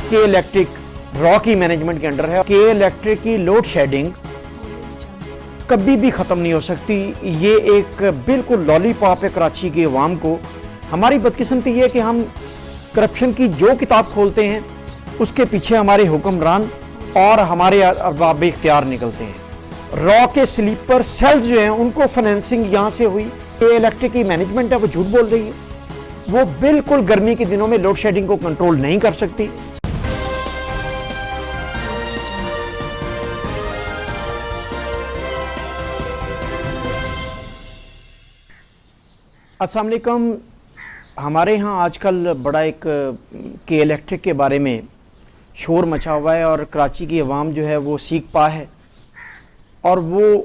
के electric raw की management के अंडर है। के इलेक्ट्रिक की लोड शेडिंग कभी भी ख़त्म नहीं हो सकती। ये एक बिल्कुल लॉलीपॉप है कराची के अवाम को। हमारी बदकिस्मती ये है कि हम करप्शन की जो किताब खोलते हैं उसके पीछे हमारे हुक्मरान और हमारे अरबाब इख्तियार निकलते हैं। रॉ के स्लीपर सेल्स जो हैं उनको फाइनेंसिंग यहाँ से हुई। ये इलेक्ट्रिक की मैनेजमेंट है वो झूठ बोल रही है। वो बिल्कुल गर्मी के दिनों में लोड शेडिंग को कंट्रोल नहीं कर सकती। अस्सलाम वालेकुम। हमारे यहाँ आजकल बड़ा एक के इलेक्ट्रिक के बारे में शोर मचा हुआ है और कराची की अवाम जो है वो सीख पा है और वो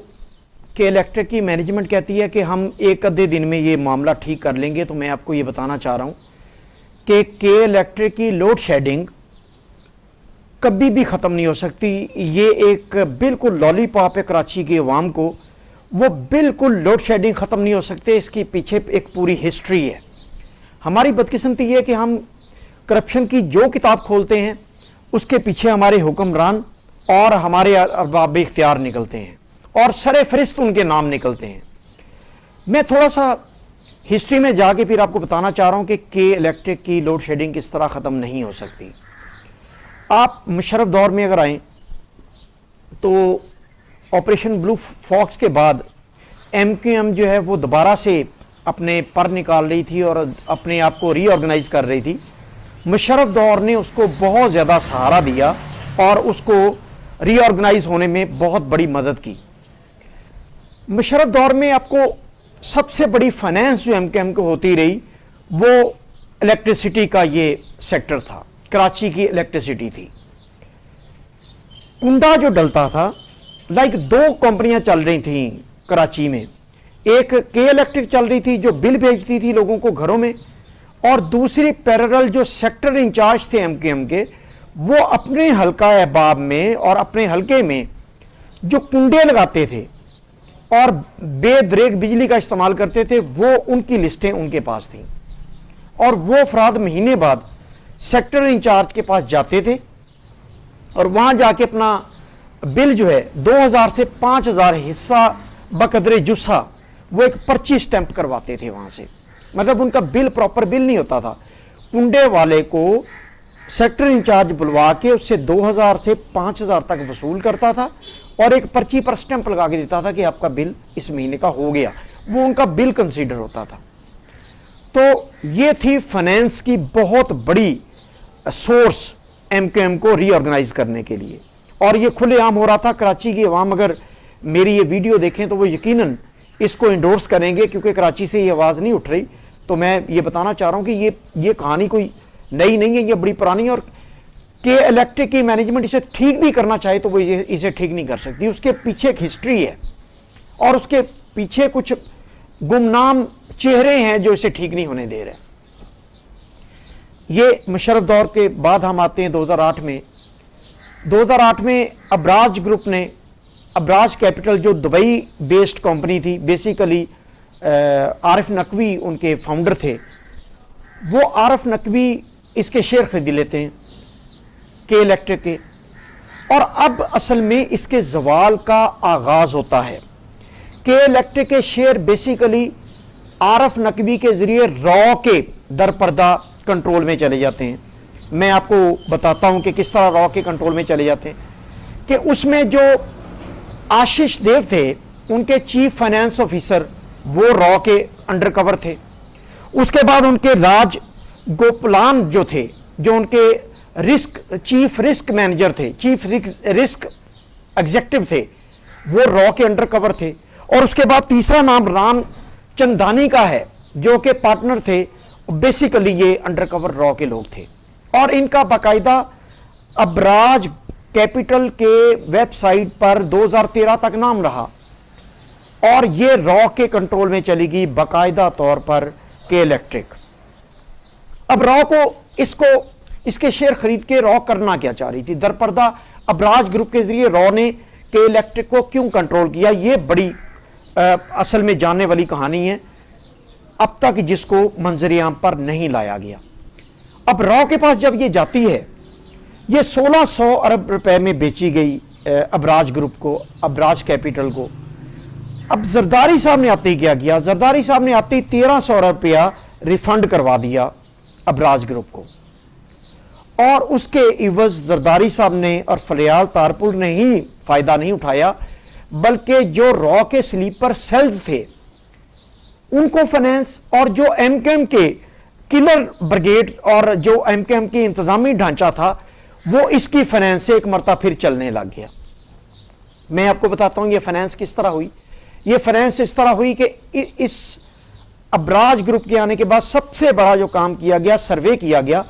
के इलेक्ट्रिक की मैनेजमेंट कहती है कि हम एक आधे दिन में ये मामला ठीक कर लेंगे। तो मैं आपको ये बताना चाह रहा हूँ कि के इलेक्ट्रिक की लोड शेडिंग कभी भी ख़त्म नहीं हो सकती। ये एक बिल्कुल लॉलीपॉप है कराची के अवाम को। वो बिल्कुल लोड शेडिंग ख़त्म नहीं हो सकते। इसके पीछे एक पूरी हिस्ट्री है। हमारी बदकिस्मती ये है कि हम करप्शन की जो किताब खोलते हैं उसके पीछे हमारे हुक्मरान और हमारे अरबाब इख्तियार निकलते हैं और सरे फरिस्त उनके नाम निकलते हैं। मैं थोड़ा सा हिस्ट्री में जाके फिर आपको बताना चाह रहा हूँ कि के इलेक्ट्रिक की लोड शेडिंग किस तरह ख़त्म नहीं हो सकती। आप मुशर्रफ दौर में अगर आएँ तो ऑपरेशन ब्लू फॉक्स के बाद MQM जो है वो दोबारा से अपने पर निकाल रही थी और अपने आप को रीऑर्गेनाइज कर रही थी। मुशर्रफ दौर ने उसको बहुत ज़्यादा सहारा दिया और उसको रीऑर्गेनाइज होने में बहुत बड़ी मदद की। मुशर्रफ दौर में आपको सबसे बड़ी फाइनेंस जो MQM को होती रही वो इलेक्ट्रिसिटी का ये सेक्टर था। कराची की इलेक्ट्रिसिटी थी। कुंडा जो डलता था, लाइक दो कंपनियां चल रही थी कराची में। एक के इलेक्ट्रिक चल रही थी जो बिल भेजती थी लोगों को घरों में, और दूसरी पैरेलल जो सेक्टर इंचार्ज थे MQM के, वो अपने हल्का अहबाब में और अपने हल्के में जो कुंडे लगाते थे और बेदरेक बिजली का इस्तेमाल करते थे, वो उनकी लिस्टें उनके पास थी। और वो अफराद महीने बाद सेक्टर इंचार्ज के पास जाते थे और वहाँ जाके अपना बिल जो है 2000 से 5000 हिस्सा बकदरे जुस्सा वो एक पर्ची स्टैंप करवाते थे वहाँ से। मतलब उनका बिल प्रॉपर बिल नहीं होता था। कुंडे वाले को सेक्टर इंचार्ज बुलवा के उससे 2000 से 5000 तक वसूल करता था और एक पर्ची पर स्टैंप लगा के देता था कि आपका बिल इस महीने का हो गया। वो उनका बिल कंसीडर होता था। तो ये थी फाइनेंस की बहुत बड़ी सोर्स MQM को रीऑर्गेनाइज करने के लिए, और ये खुलेआम हो रहा था। कराची की अवाम अगर मेरी ये वीडियो देखें तो वो यकीनन इसको इंडोर्स करेंगे, क्योंकि कराची से ये आवाज़ नहीं उठ रही। तो मैं ये बताना चाह रहा हूँ कि ये कहानी कोई नई नहीं है, ये बड़ी पुरानी है। और के इलेक्ट्रिक की मैनेजमेंट इसे ठीक भी करना चाहे तो वो इसे ठीक नहीं कर सकती। उसके पीछे एक हिस्ट्री है और उसके पीछे कुछ गुमनाम चेहरे हैं जो इसे ठीक नहीं होने दे रहे। ये मुशर्रफ दौर के बाद हम आते हैं 2008 में। 2008 में अबराज ग्रुप ने, अबराज कैपिटल जो दुबई बेस्ड कंपनी थी, बेसिकली आरिफ नकवी उनके फाउंडर थे, वो आरिफ नकवी इसके शेयर खरीद लेते हैं के इलेक्ट्रिक के। और अब असल में इसके जवाल का आगाज होता है। के इलेक्ट्रिक के शेयर बेसिकली आरिफ नकवी के जरिए रॉ के दरपर्दा कंट्रोल में चले जाते हैं। मैं आपको बताता हूं कि किस तरह रॉ के कंट्रोल में चले जाते हैं। कि उसमें जो आशीष देव थे, उनके चीफ फाइनेंस ऑफिसर, वो रॉ के अंडर कवर थे। उसके बाद उनके राज गोपालन जो थे, जो उनके चीफ रिस्क मैनेजर थे, चीफ रिस्क एग्जेक्टिव थे, वो रॉ के अंडर कवर थे। और उसके बाद तीसरा नाम राम चंदानी का है, जो कि पार्टनर थे। बेसिकली ये अंडर कवर रॉ के लोग थे। और इनका बाकायदा अबराज कैपिटल के वेबसाइट पर 2013 तक नाम रहा और ये रॉ के कंट्रोल में चली गई बाकायदा तौर पर के इलेक्ट्रिक। अब रॉ को इसके शेयर खरीद के रॉ करना क्या चाह रही थी? दरपर्दा अबराज ग्रुप के जरिए रॉ ने के इलेक्ट्रिक को क्यों कंट्रोल किया? ये बड़ी असल में जानने वाली कहानी है, अब तक जिसको मंजर आम पर नहीं लाया गया। अब रॉ के पास जब ये जाती है ये 1600 अरब रुपए में बेची गई अबराज ग्रुप को, अबराज कैपिटल को। अब जरदारी साहब ने आते ही क्या किया, जरदारी साहब ने आते ही 1300 अरब रुपया रिफंड करवा दिया अबराज ग्रुप को, और उसके इवज जरदारी साहब ने और फलियाल तारपुर ने ही फायदा नहीं उठाया, बल्कि जो रॉ के स्लीपर सेल्स थे उनको फाइनेंस, और जो एमकेएम के किलर ब्रिगेड और जो एमकेएम की इंतजामी ढांचा था वो इसकी फाइनेंस से एक मरतबा फिर चलने लग गया। मैं आपको बताता हूं ये फाइनेंस किस तरह हुई। ये फाइनेंस इस तरह हुई कि इस अबराज ग्रुप के आने के बाद सबसे बड़ा जो काम किया गया, सर्वे किया गया,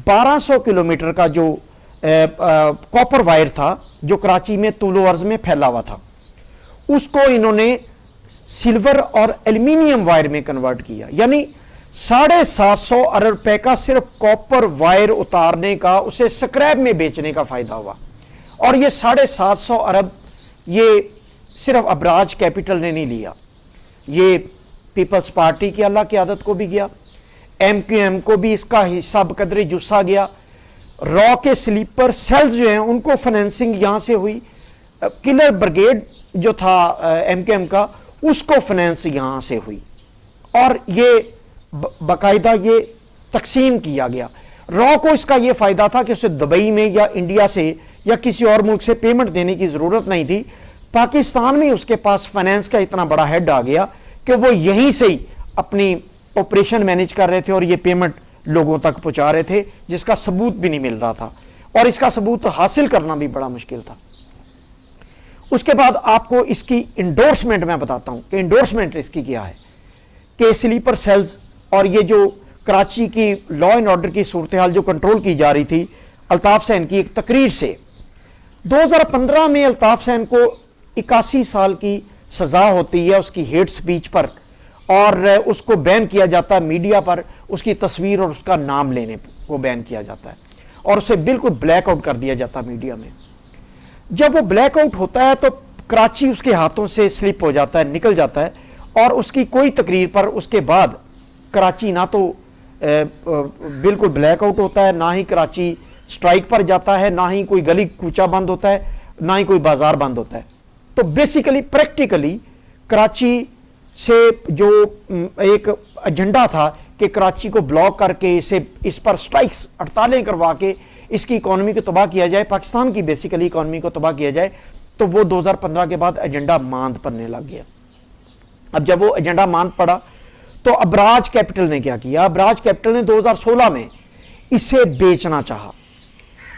1200 किलोमीटर का जो कॉपर वायर था जो कराची में तूलो अर्ज में फैला हुआ था, उसको इन्होंने सिल्वर और एल्यूमिनियम वायर में कन्वर्ट किया। यानी 750 अरब रुपए का सिर्फ कॉपर वायर उतारने का, उसे स्क्रैप में बेचने का फायदा हुआ। और ये 750 अरब ये सिर्फ अबराज कैपिटल ने नहीं लिया, ये पीपल्स पार्टी की अल्लाह की आदत को भी गया, एमक्यूएम को भी इसका हिस्सा बकदरी जुस्सा गया, रॉ के स्लीपर सेल्स जो हैं उनको फाइनेंसिंग यहां से हुई, किलर ब्रिगेड जो था एमक्यूएम का उसको फाइनेंस यहां से हुई, और ये बाकायदा ये तकसीम किया गया। रॉ को इसका ये फायदा था कि उसे दुबई में या इंडिया से या किसी और मुल्क से पेमेंट देने की जरूरत नहीं थी। पाकिस्तान में उसके पास फाइनेंस का इतना बड़ा हेड आ गया कि वो यहीं से ही अपनी ऑपरेशन मैनेज कर रहे थे और ये पेमेंट लोगों तक पहुंचा रहे थे, जिसका सबूत भी नहीं मिल रहा था, और इसका सबूत हासिल करना भी बड़ा मुश्किल था। उसके बाद आपको इसकी इंडोर्समेंट मैं बताता हूं कि इंडोर्समेंट इसकी क्या है, कि स्लीपर सेल्स और ये जो कराची की लॉ एंड ऑर्डर की सूरत हाल जो कंट्रोल की जा रही थी, अल्ताफ सैन की एक तकरीर से 2015 में अल्ताफ सैन को 81 साल की सजा होती है उसकी हेट स्पीच पर, और उसको बैन किया जाता है मीडिया पर, उसकी तस्वीर और उसका नाम लेने को बैन किया जाता है, और उसे बिल्कुल ब्लैकआउट कर दिया जाता है मीडिया में। जब वो ब्लैकआउट होता है तो कराची उसके हाथों से स्लिप हो जाता है, निकल जाता है, और उसकी कोई तकरीर पर उसके बाद कराची ना तो बिल्कुल ब्लैकआउट होता है, ना ही कराची स्ट्राइक पर जाता है, ना ही कोई गली कूचा बंद होता है, ना ही कोई बाजार बंद होता है। तो बेसिकली प्रैक्टिकली कराची से जो एक एजेंडा था कि कराची को ब्लॉक करके इस पर स्ट्राइक्स हड़तालें करवा के इसकी इकॉनमी को तबाह किया जाए, पाकिस्तान की बेसिकली इकॉनमी को तबाह किया जाए, तो वो 2015 के बाद एजेंडा मांद पड़ने लग गया। अब जब वो एजेंडा मांद पड़ा तो अबराज कैपिटल ने क्या किया, अबराज कैपिटल ने 2016 में इसे बेचना चाहा,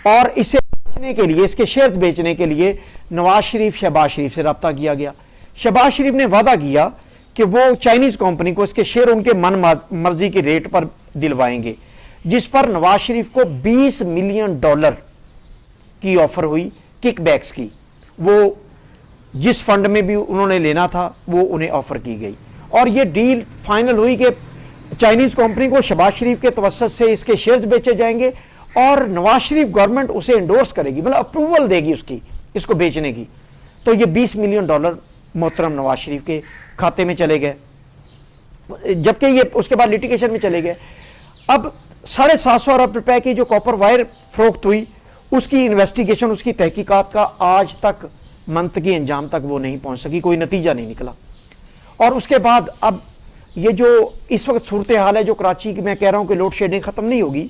और इसे बेचने के लिए, इसके शेयर्स बेचने के लिए नवाज शरीफ, शहबाज शरीफ से रब्ता किया गया। शहबाज शरीफ ने वादा किया कि वो चाइनीज कंपनी को इसके शेयर उनके मन मर्जी के रेट पर दिलवाएंगे, जिस पर नवाज शरीफ को $20 मिलियन की ऑफर हुई किकबैक्स की। वो जिस फंड में भी उन्होंने लेना था वो उन्हें ऑफर की गई, और ये डील फाइनल हुई कि चाइनीज कंपनी को शहबाज शरीफ के तवस्सुत से इसके शेयर्स बेचे जाएंगे, और नवाज शरीफ गवर्नमेंट उसे एंडोर्स करेगी, मतलब अप्रूवल देगी उसकी, इसको बेचने की। तो ये $20 मिलियन मोहतरम नवाज शरीफ के खाते में चले गए, जबकि ये उसके बाद लिटिगेशन में चले गए। अब 750 अरब रुपए की जो कॉपर वायर फरोख्त हुई, उसकी इन्वेस्टिगेशन, उसकी तहकीकात का आज तक मंतकी अंजाम तक वो नहीं पहुंच सकी, कोई नतीजा नहीं निकला। और उसके बाद अब ये जो इस वक्त सूरत हाल है जो कराची की, मैं कह रहा हूं कि लोड शेडिंग खत्म नहीं होगी।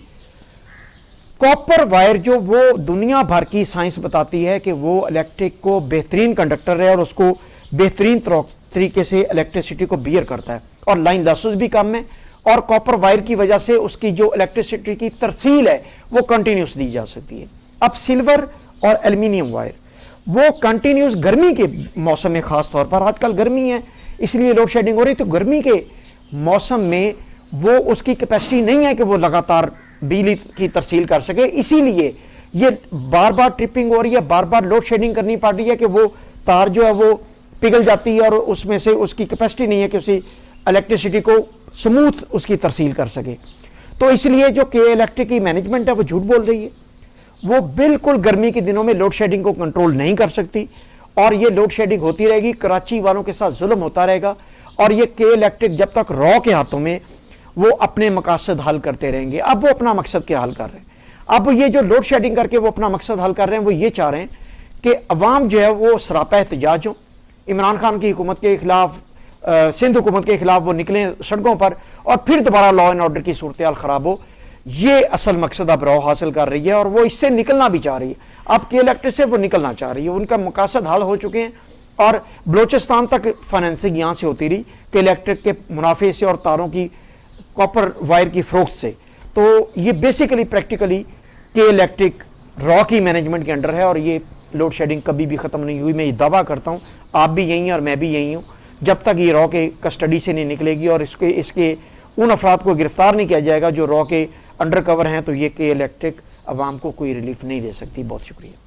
कॉपर वायर जो वो दुनिया भर की साइंस बताती है कि वो इलेक्ट्रिक को बेहतरीन कंडक्टर है और उसको बेहतरीन तरीके से इलेक्ट्रिसिटी को बियर करता है, और लाइन लॉसेस भी कम है, और कॉपर वायर की वजह से उसकी जो इलेक्ट्रिसिटी की तरसील है वो कंटिन्यूस दी जा सकती है। अब सिल्वर और एल्यूमिनियम वायर वो कंटिन्यूस गर्मी के मौसम में, खास तौर पर आजकल गर्मी है इसलिए लोड शेडिंग हो रही, तो गर्मी के मौसम में वो उसकी कैपेसिटी नहीं है कि वो लगातार बिजली की तरसील कर सके, इसीलिए ये बार बार ट्रिपिंग हो रही है, बार बार लोड शेडिंग करनी पड़ रही है कि वो तार जो है वो पिघल जाती है और उसमें से उसकी कैपेसिटी नहीं है कि उसी इलेक्ट्रिसिटी को स्मूथ उसकी तरसील कर सके। तो इसलिए जो के इलेक्ट्रिक की मैनेजमेंट है वो झूठ बोल रही है, वो बिल्कुल गर्मी के दिनों में लोड शेडिंग को कंट्रोल नहीं कर सकती, और ये लोड शेडिंग होती रहेगी, कराची वालों के साथ जुल्म होता रहेगा, और ये के इलेक्ट्रिक जब तक रॉ के हाथों में वो अपने मकसद हल करते रहेंगे। अब वो अपना मकसद क्या हल कर रहे हैं, अब ये जो लोड शेडिंग करके वो अपना मकसद हल कर रहे हैं, वो ये चाह रहे हैं कि अवाम जो है वो सरापा एहतजाज हो, इमरान खान की हुकूमत के खिलाफ, सिंध हुकूमत के खिलाफ वो निकलें सड़कों पर और फिर दोबारा लॉ एंड ऑर्डर की सूरत हाल खराब हो। ये असल मकसद अब रॉ हासिल कर रही है और वो इससे निकलना भी चाह रही है। अब के इलेक्ट्रिक से वो निकलना चाह रही है, उनका मकासद हल हो चुके हैं और बलोचिस्तान तक फाइनेंसिंग यहाँ से होती रही कि इलेक्ट्रिक के मुनाफे से और तारों की कॉपर वायर की फरोख्त से। तो ये बेसिकली प्रैक्टिकली के इलेक्ट्रिक रॉ की मैनेजमेंट के अंडर है और ये लोड शेडिंग कभी भी ख़त्म नहीं हुई। मैं ये दावा करता हूँ, आप भी यही हैं और मैं भी यही हूँ, जब तक ये रॉ के कस्टडी से नहीं निकलेगी और इसके उन अफराद को गिरफ्तार नहीं किया जाएगा जो रॉ के अंडर कवर हैं, तो ये के इलेक्ट्रिक अवाम को कोई रिलीफ नहीं दे सकती। बहुत शुक्रिया।